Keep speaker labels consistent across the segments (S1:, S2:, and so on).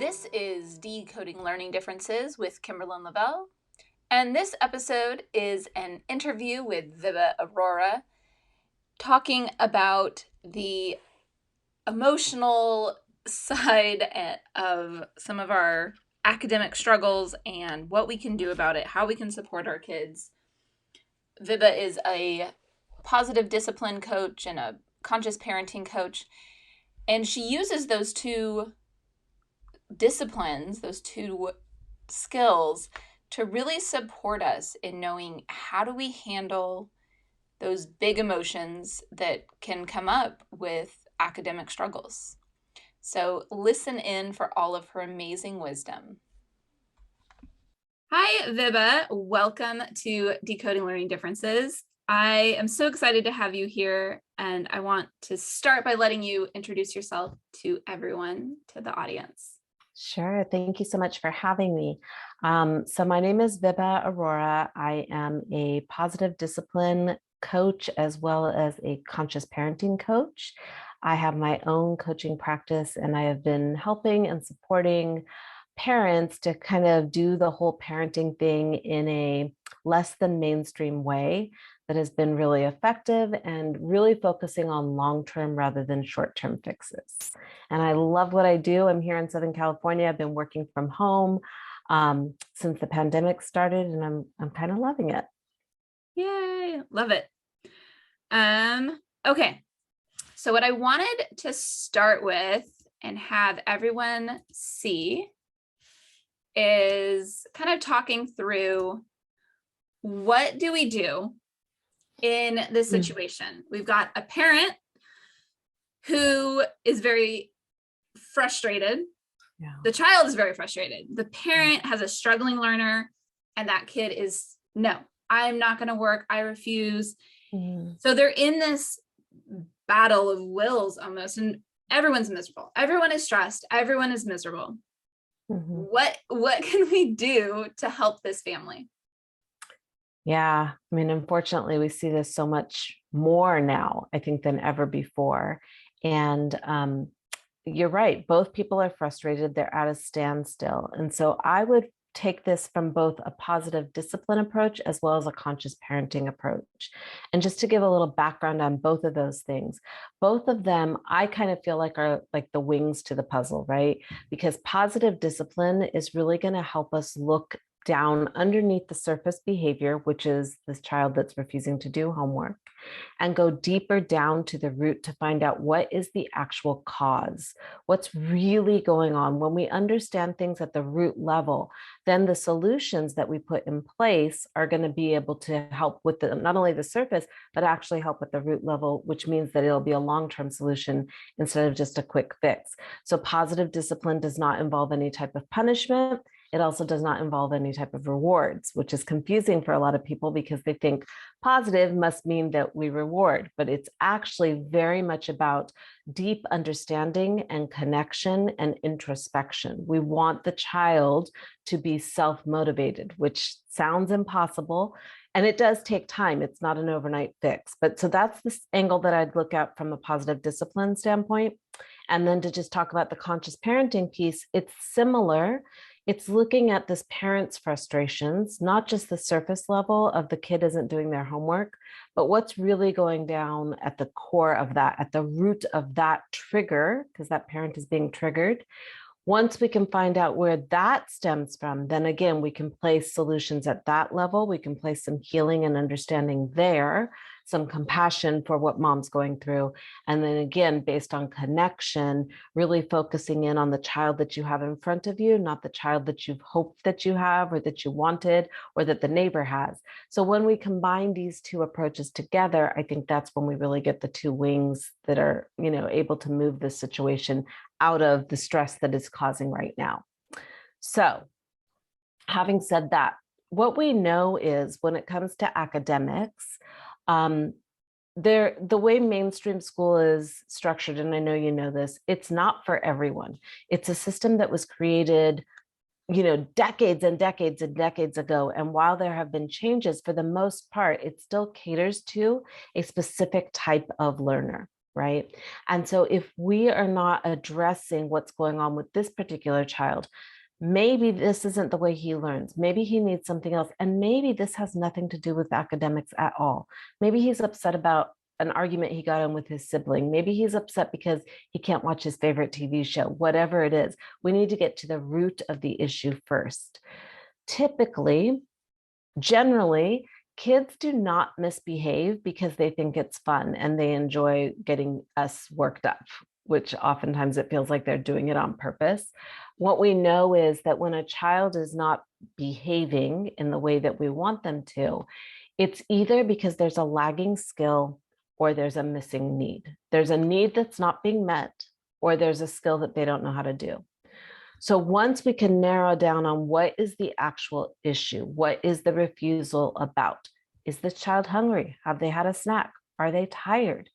S1: This is Decoding Learning Differences with Kimberlyn Lavelle, and this episode is an interview with Vibha Arora talking about the emotional side of some of our academic struggles and what we can do about it, how we can support our kids. Vibha is a positive discipline coach and a conscious parenting coach, and she uses those two disciplines, those two skills, to really support us in knowing how do we handle those big emotions that can come up with academic struggles. So listen in for all of her amazing wisdom. Hi, Vibha. Welcome to Decoding Learning Differences. I am so excited to have you here, and I want to start by letting you introduce yourself to everyone, to the audience.
S2: Sure. Thank you so much for having me. So my name is Vibha Arora. I am a positive discipline coach as well as a conscious parenting coach. I have my own coaching practice, and I have been helping and supporting parents to kind of do the whole parenting thing in a less than mainstream way that has been really effective and really focusing on long-term rather than short-term fixes. And I love what I do. I'm here in Southern California. I've been working from home since the pandemic started, and I'm kind of loving it.
S1: Yay, love it. Okay, so what I wanted to start with and have everyone see is kind of talking through what do we do in this situation. We've got a parent who is very frustrated.
S2: Yeah.
S1: The child is very frustrated. The parent has a struggling learner, and that kid is, no, I'm not going to work. I refuse. So they're in this battle of wills almost, and everyone's miserable. Everyone is stressed. Everyone is miserable. What can we do to help this family?
S2: Yeah, I mean, unfortunately, we see this so much more now, I think, than ever before. And you're right, both people are frustrated, they're at a standstill. And so I would take this from both a positive discipline approach as well as a conscious parenting approach. And just to give a little background on both of those things, both of them, I kind of feel like are like the wings to the puzzle, right? Because positive discipline is really going to help us look down underneath the surface behavior, which is this child that's refusing to do homework, and go deeper down to the root to find out what is the actual cause, what's really going on. When we understand things at the root level, then the solutions that we put in place are going to be able to help with not only the surface, but actually help at the root level, which means that it'll be a long-term solution instead of just a quick fix. So positive discipline does not involve any type of punishment. It also does not involve any type of rewards, which is confusing for a lot of people because they think positive must mean that we reward, but it's actually very much about deep understanding and connection and introspection. We want the child to be self-motivated, which sounds impossible. And it does take time. It's not an overnight fix. But so that's this angle that I'd look at from a positive discipline standpoint. And then to just talk about the conscious parenting piece, it's similar. It's looking at this parent's frustrations, not just the surface level of the kid isn't doing their homework, but what's really going down at the core of that, at the root of that trigger, because that parent is being triggered. Once we can find out where that stems from, then again, we can place solutions at that level. We can place some healing and understanding there, some compassion for what mom's going through. And then again, based on connection, really focusing in on the child that you have in front of you, not the child that you've hoped that you have or that you wanted or that the neighbor has. So when we combine these two approaches together, I think that's when we really get the two wings that are, able to move this situation out of the stress that it's causing right now. So having said that, what we know is when it comes to academics, the way mainstream school is structured, and I know you know this, it's not for everyone. It's a system that was created, decades and decades and decades ago. And while there have been changes, for the most part, it still caters to a specific type of learner. right? And so if we are not addressing what's going on with this particular child, maybe this isn't the way he learns. Maybe he needs something else. And maybe this has nothing to do with academics at all. Maybe he's upset about an argument he got in with his sibling. Maybe he's upset because he can't watch his favorite TV show, whatever it is. We need to get to the root of the issue first. Typically, generally, kids do not misbehave because they think it's fun and they enjoy getting us worked up, which oftentimes it feels like they're doing it on purpose. What we know is that when a child is not behaving in the way that we want them to, it's either because there's a lagging skill or there's a missing need. There's a need that's not being met, or there's a skill that they don't know how to do. So once we can narrow down on what is the actual issue, what is the refusal about? Is this child hungry? Have they had a snack? Are they tired?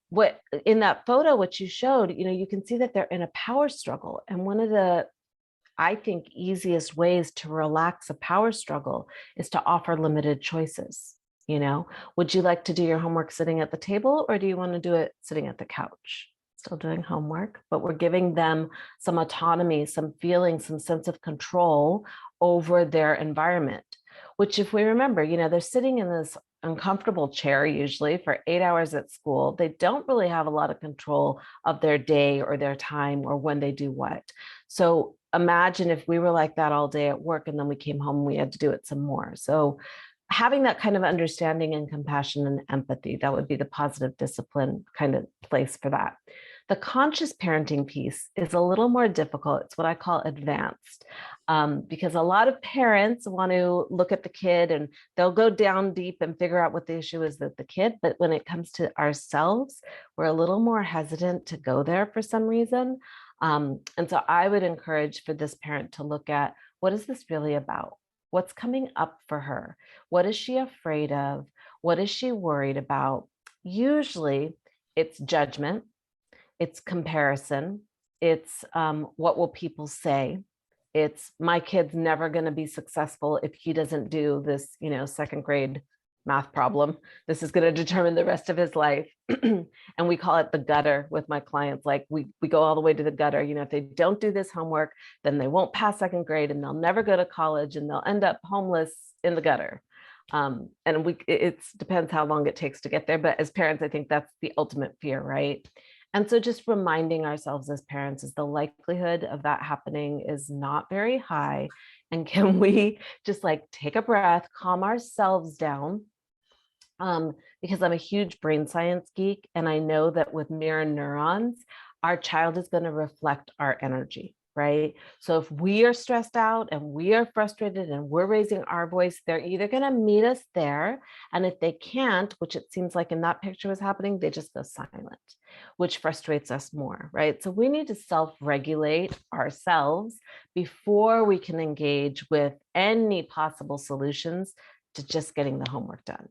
S2: What in that photo, which you showed, you can see that they're in a power struggle. And one of the, I think, easiest ways to relax a power struggle is to offer limited choices. Would you like to do your homework sitting at the table, or do you want to do it sitting at the couch? Still doing homework, but we're giving them some autonomy, some feeling, some sense of control over their environment, which, if we remember, they're sitting in this uncomfortable chair usually for 8 hours at school. They don't really have a lot of control of their day or their time or when they do what. So imagine if we were like that all day at work and then we came home and we had to do it some more. So having that kind of understanding and compassion and empathy, that would be the positive discipline kind of place for that. The conscious parenting piece is a little more difficult. It's what I call advanced, because a lot of parents want to look at the kid and they'll go down deep and figure out what the issue is with the kid. But when it comes to ourselves, we're a little more hesitant to go there for some reason. And so I would encourage for this parent to look at, what is this really about? What's coming up for her? What is she afraid of? What is she worried about? Usually it's judgment. It's comparison. It's what will people say? It's my kid's never going to be successful if he doesn't do this, second grade math problem. This is going to determine the rest of his life. And we call it the gutter with my clients. Like we go all the way to the gutter. If they don't do this homework, then they won't pass second grade and they'll never go to college and they'll end up homeless in the gutter. And it depends how long it takes to get there. But as parents, I think that's the ultimate fear, right? And so just reminding ourselves as parents is the likelihood of that happening is not very high. And can we just take a breath, calm ourselves down? Because I'm a huge brain science geek. And I know that with mirror neurons, our child is going to reflect our energy, right? So if we are stressed out and we are frustrated and we're raising our voice, they're either going to meet us there. And if they can't, which it seems like in that picture was happening, they just go silent, which frustrates us more, right? So we need to self-regulate ourselves before we can engage with any possible solutions to just getting the homework done.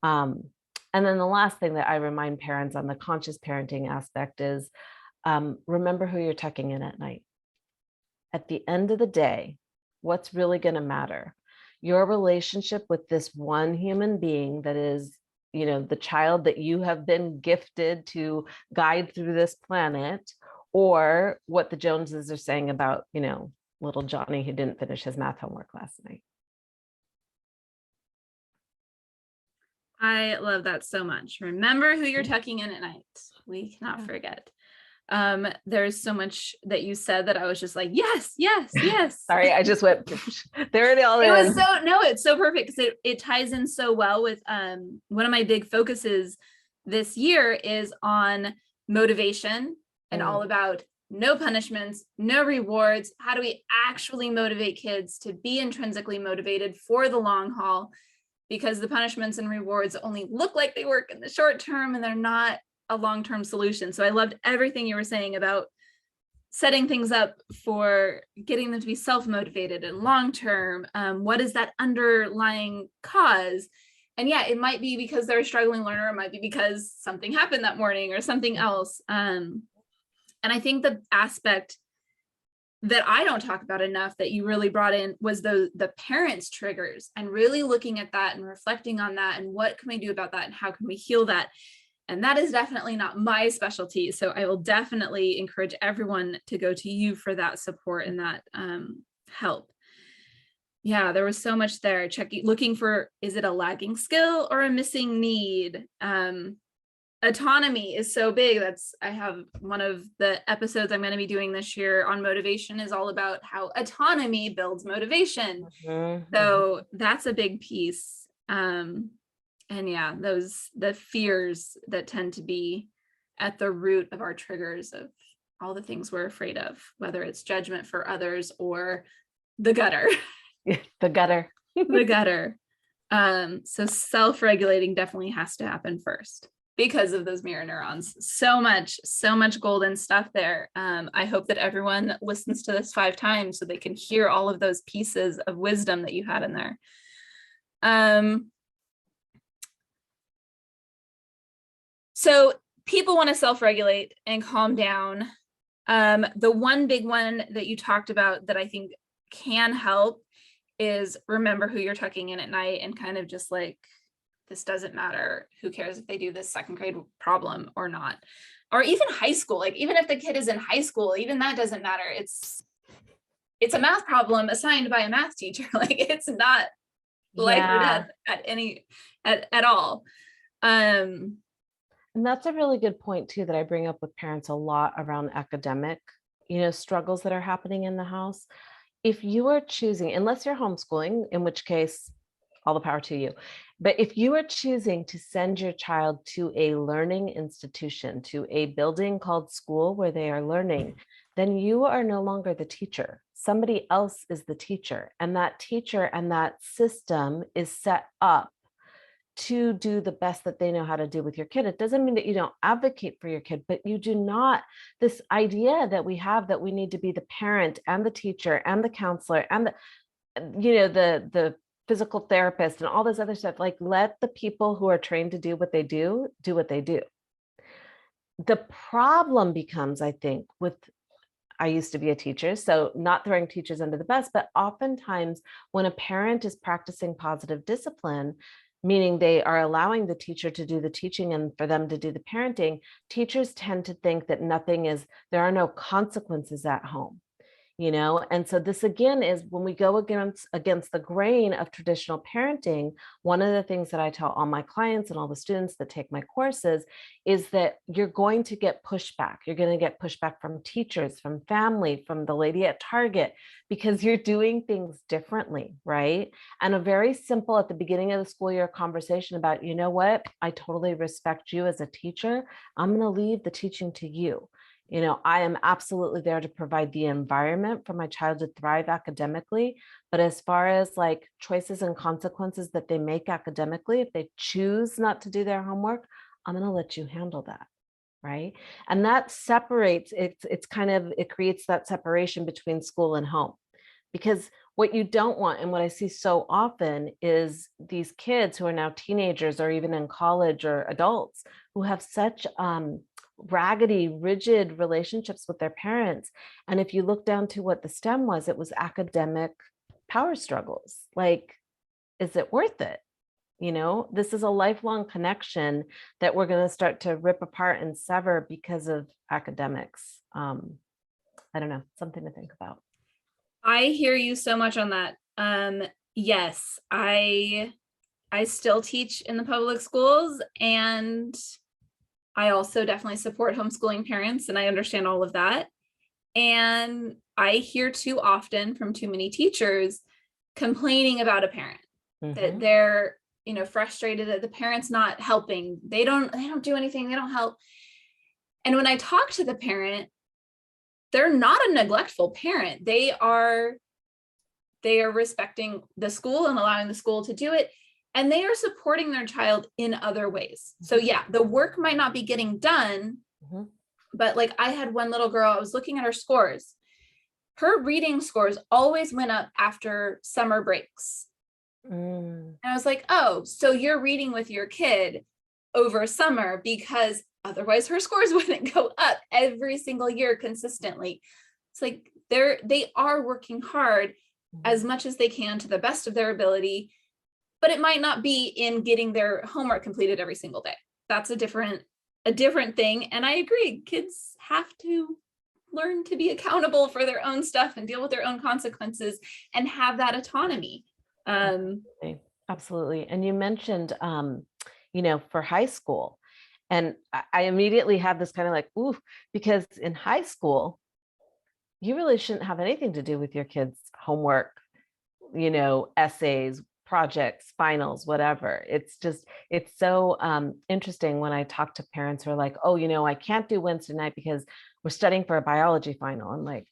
S2: And then the last thing that I remind parents on the conscious parenting aspect is remember who you're tucking in at night. At the end of the day, what's really going to matter? Your relationship with this one human being that is, the child that you have been gifted to guide through this planet, or what the Joneses are saying about, little Johnny who didn't finish his math homework last night.
S1: I love that so much. Remember who you're tucking in at night. We cannot forget. There's so much that you said that I was just like, yes, yes, yes.
S2: Sorry, I just went, there it all is.
S1: It's so perfect because it ties in so well with one of my big focuses this year is on motivation and all about no punishments, no rewards. How do we actually motivate kids to be intrinsically motivated for the long haul? Because the punishments and rewards only look like they work in the short term and they're not a long-term solution. So I loved everything you were saying about setting things up for getting them to be self-motivated and long-term. What is that underlying cause? And yeah, it might be because they're a struggling learner. It might be because something happened that morning or something else. And I think the aspect that I don't talk about enough that you really brought in was the parents' triggers, and really looking at that and reflecting on that and what can we do about that and how can we heal that. And that is definitely not my specialty. So I will definitely encourage everyone to go to you for that support and that help. Yeah, there was so much there. Looking for, is it a lagging skill or a missing need? Autonomy is so big. I have one of the episodes I'm going to be doing this year on motivation is all about how autonomy builds motivation. So that's a big piece. And yeah, the fears that tend to be at the root of our triggers of all the things we're afraid of, whether it's judgment for others or the gutter.
S2: The gutter.
S1: The gutter. So self-regulating definitely has to happen first because of those mirror neurons. So much golden stuff there. I hope that everyone listens to this 5 times so they can hear all of those pieces of wisdom that you had in there. So people want to self-regulate and calm down. The one big one that you talked about that I think can help is remember who you're tucking in at night and kind of just like, this doesn't matter. Who cares if they do this 2nd grade problem or not? Or even high school, like even if the kid is in high school, even that doesn't matter. It's a math problem assigned by a math teacher. Like it's not life or death at all.
S2: And that's a really good point too, that I bring up with parents a lot around academic, struggles that are happening in the house. If you are choosing, unless you're homeschooling, in which case, all the power to you. But if you are choosing to send your child to a learning institution, to a building called school where they are learning, then you are no longer the teacher. Somebody else is the teacher. And that teacher and that system is set up to do the best that they know how to do with your kid. It doesn't mean that you don't advocate for your kid, but you do not, this idea that we have that we need to be the parent and the teacher and the counselor and the physical therapist and all this other stuff, like let the people who are trained to do what they do what they do. The problem becomes, I think, I used to be a teacher, so not throwing teachers under the bus, but oftentimes when a parent is practicing positive discipline, meaning they are allowing the teacher to do the teaching and for them to do the parenting, teachers tend to think that there are no consequences at home. And so this again is when we go against the grain of traditional parenting. One of the things that I tell all my clients and all the students that take my courses is that you're going to get pushback. You're going to get pushback from teachers, from family, from the lady at Target, because you're doing things differently, right? And a very simple at the beginning of the school year conversation about, you know what, I totally respect you as a teacher. I'm going to leave the teaching to you. I am absolutely there to provide the environment for my child to thrive academically. But as far as like choices and consequences that they make academically, if they choose not to do their homework, I'm going to let you handle that. Right. And that separates, it creates that separation between school and home. Because what you don't want, and what I see so often, is these kids who are now teenagers or even in college or adults who have such raggedy, rigid relationships with their parents. And if you look down to what the stem was, it was academic power struggles. Like, is it worth it? This is a lifelong connection that we're going to start to rip apart and sever because of academics. I don't know, something to think about.
S1: I hear you so much on that. Yes, I still teach in the public schools, and I also definitely support homeschooling parents, and I understand all of that. And I hear too often from too many teachers complaining about a parent, that they're, frustrated that the parent's not helping. They don't do anything. They don't help. And when I talk to the parent, they're not a neglectful parent. They are respecting the school and allowing the school to do it. And they are supporting their child in other ways. So yeah, the work might not be getting done, but like I had one little girl, I was looking at her scores. Her reading scores always went up after summer breaks. And I was like, oh, so you're reading with your kid over summer, because otherwise her scores wouldn't go up every single year consistently. It's like they are working hard as much as they can to the best of their ability, but it might not be in getting their homework completed every single day. That's a different a different thing. And I agree, kids have to learn to be accountable for their own stuff and deal with their own consequences and have that autonomy.
S2: Absolutely. And you mentioned, for high school, and I immediately had this kind of like, ooh, because in high school, you really shouldn't have anything to do with your kids' homework, essays, projects, finals, whatever. It's so interesting when I talk to parents who are like, oh, I can't do Wednesday night because we're studying for a biology final. I'm like,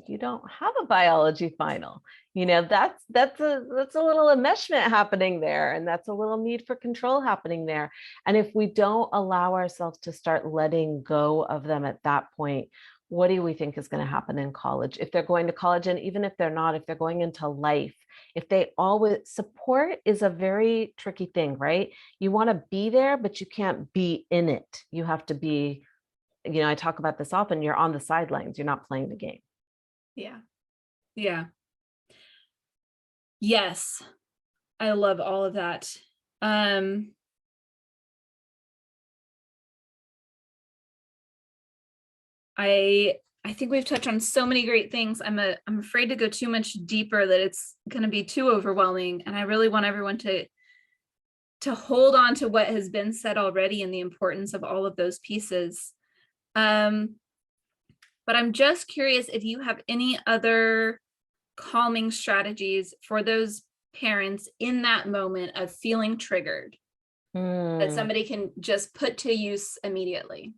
S2: you don't have a biology final. That's a little enmeshment happening there, and that's a little need for control happening there. And if we don't allow ourselves to start letting go of them at that point, what do we think is going to happen in college? If they're going to college, and even if they're not, if they're going into life, if they always, support is a very tricky thing, right? You want to be there, but you can't be in it. You have to be, I talk about this often, you're on the sidelines, you're not playing the game.
S1: Yeah. Yeah. Yes. I love all of that. I think we've touched on so many great things. I'm afraid to go too much deeper, that it's going to be too overwhelming. And I really want everyone to hold on to what has been said already and the importance of all of those pieces. But I'm just curious if you have any other calming strategies for those parents in that moment of feeling triggered that somebody can just put to use immediately.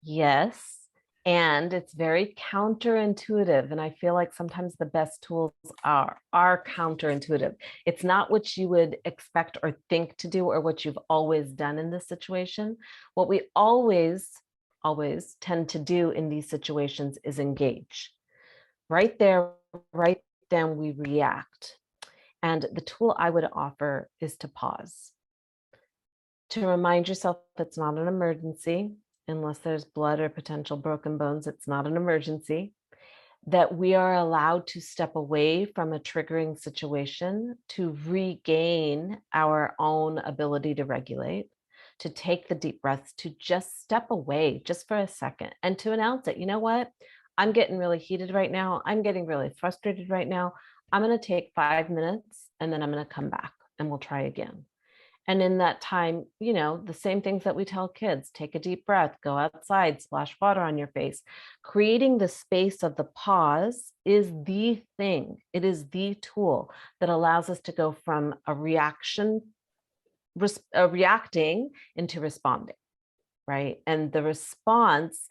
S2: Yes. And it's very counterintuitive. And I feel like sometimes the best tools are counterintuitive. It's not what you would expect or think to do or what you've always done in this situation. What we always tend to do in these situations is engage. Right there, right then we react. And the tool I would offer is to pause. To remind yourself it's not an emergency, unless there's blood or potential broken bones, it's not an emergency. That we are allowed to step away from a triggering situation to regain our own ability to regulate, to take the deep breaths, to just step away just for a second and to announce it. You know what? I'm getting really heated right now. I'm getting really frustrated right now. I'm going to take 5 minutes and then I'm going to come back and we'll try again. And in that time, the same things that we tell kids, take a deep breath, go outside, splash water on your face. Creating the space of the pause is the thing. It is the tool that allows us to go from reacting into responding, right? And the response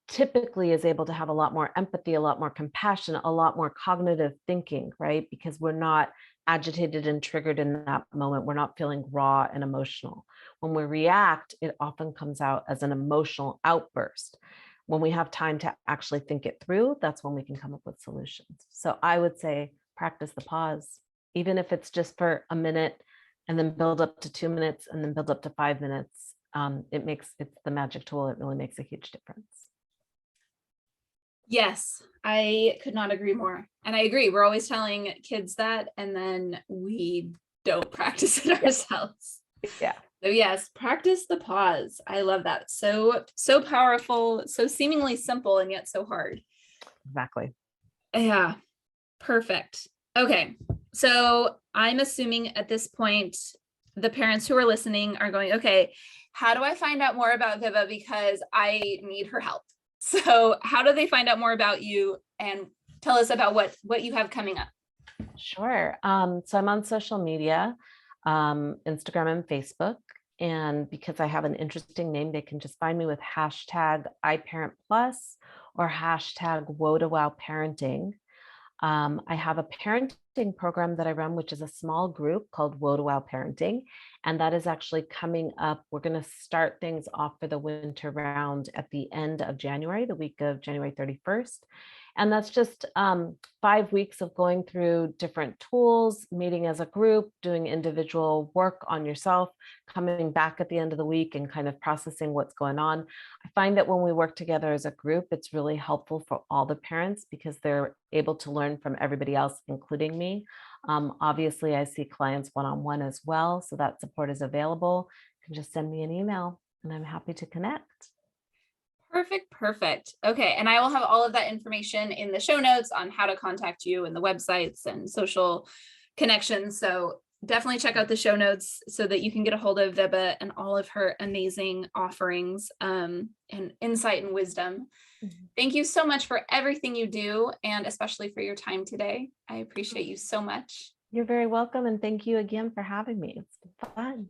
S2: typically is able to have a lot more empathy, a lot more compassion, a lot more cognitive thinking, right? Because we're not agitated and triggered in that moment. We're not feeling raw and emotional. When we react, it often comes out as an emotional outburst. When we have time to actually think it through, that's when we can come up with solutions. So I would say practice the pause, even if it's just for a minute and then build up to 2 minutes and then build up to 5 minutes. It's the magic tool. It really makes a huge difference.
S1: Yes, I could not agree more. And I agree. We're always telling kids that, and then we don't practice it ourselves.
S2: Yeah.
S1: So yes, practice the pause. I love that. So powerful, so seemingly simple, and yet so hard.
S2: Exactly.
S1: Yeah, perfect. Okay, so I'm assuming at this point, the parents who are listening are going, okay, how do I find out more about Vibha, because I need her help? So how do they find out more about you, and tell us about what you have coming up?
S2: Sure. So I'm on social media, Instagram and Facebook. And because I have an interesting name, they can just find me with hashtag iParentPlus or hashtag WoahToWowParenting. I have a parenting program that I run, which is a small group called Woah to Wow Parenting. And that is actually coming up. We're going to start things off for the winter round at the end of January, the week of January 31st. And that's just 5 weeks of going through different tools, meeting as a group, doing individual work on yourself, coming back at the end of the week and kind of processing what's going on. I find that when we work together as a group, it's really helpful for all the parents because they're able to learn from everybody else, including me. Obviously, I see clients one-on-one as well, so that support is available. You can just send me an email and I'm happy to connect.
S1: Perfect. Okay. And I will have all of that information in the show notes on how to contact you and the websites and social connections. So definitely check out the show notes so that you can get a hold of Vibha and all of her amazing offerings and insight and wisdom.
S2: Mm-hmm.
S1: Thank you so much for everything you do, and especially for your time today. I appreciate you so much.
S2: You're very welcome. And thank you again for having me. It's been fun.